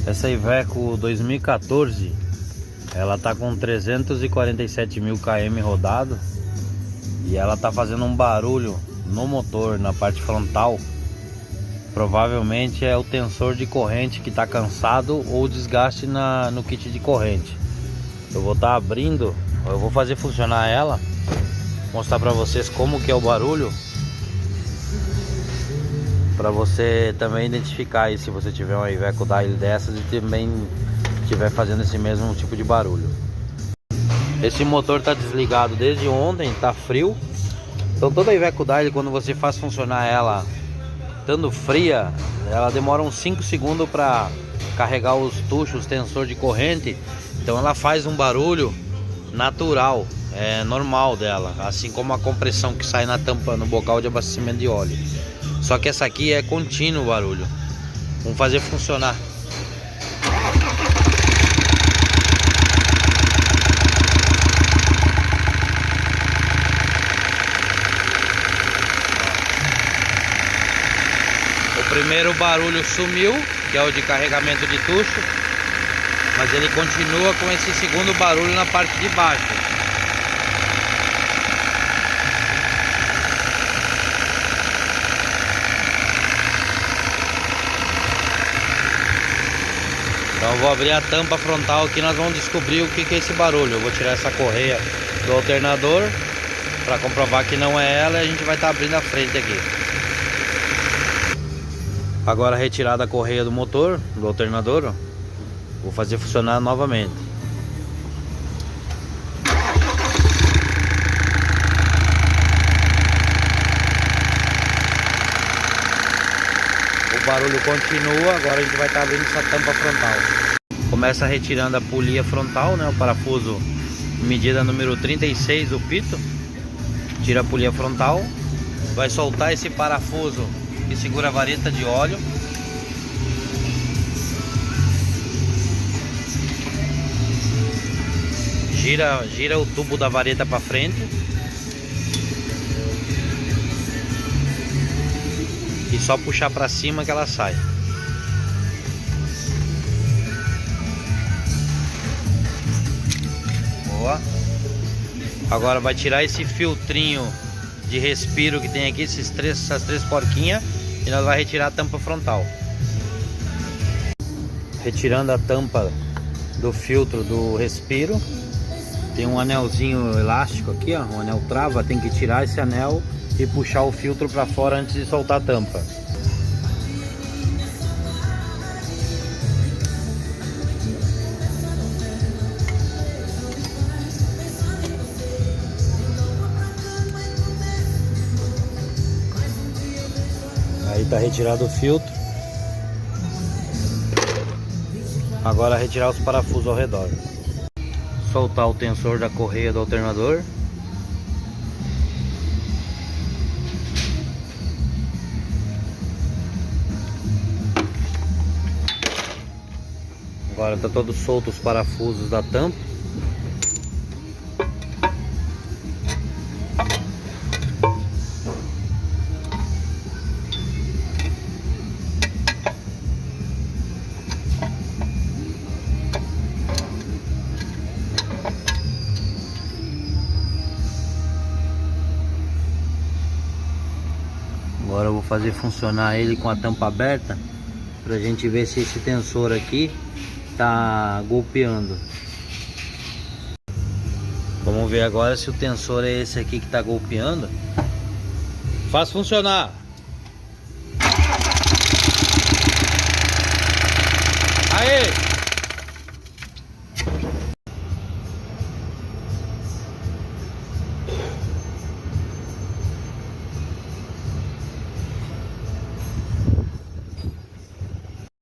Essa Iveco 2014, ela tá com 347 mil km rodado e ela tá fazendo um barulho no motor, na parte frontal. Provavelmente é o tensor de corrente que tá cansado ou desgaste no kit de corrente. Eu vou estar abrindo, eu vou fazer funcionar ela, mostrar para vocês como que é o barulho, para você também identificar aí se você tiver uma Iveco Daily dessas e também estiver fazendo esse mesmo tipo de barulho. Esse motor tá desligado desde ontem, tá frio. Então toda Iveco Daily, quando você faz funcionar ela estando fria, ela demora uns 5 segundos para carregar os tuchos, os tensor de corrente. Então ela faz um barulho natural, é normal dela, assim como a compressão que sai na tampa, no bocal de abastecimento de óleo. Só que essa aqui é contínuo o barulho. Vamos fazer funcionar. O primeiro barulho sumiu, que é o de carregamento de tucho, mas ele continua com esse segundo barulho na parte de baixo. Então eu vou abrir a tampa frontal aqui, nós vamos descobrir o que é esse barulho. Eu vou tirar essa correia do alternador para comprovar que não é ela, e a gente vai estar abrindo a frente aqui. Agora retirada a correia do motor, do alternador, ó. Vou fazer funcionar novamente. O barulho continua, agora a gente vai estar abrindo essa tampa frontal. Começa retirando a polia frontal, né? O parafuso medida número 36 do pito. Tira a polia frontal. Vai soltar esse parafuso que segura a vareta de óleo. Gira o tubo da vareta para frente. E só puxar para cima que ela sai. Boa. Agora vai tirar esse filtrinho de respiro que tem aqui, essas três porquinhas, e nós vamos retirar a tampa frontal. Retirando a tampa do filtro do respiro, tem um anelzinho elástico aqui, ó, um anel trava. Tem que tirar esse anel e puxar o filtro para fora antes de soltar a tampa. Aí tá retirado o filtro. Agora retirar os parafusos ao redor. Soltar o tensor da correia do alternador. Agora tá todo solto os parafusos da tampa. Agora eu vou fazer funcionar ele com a tampa aberta, pra gente ver se esse tensor aqui tá golpeando. Vamos ver agora se o tensor é esse aqui que tá golpeando. Faz funcionar.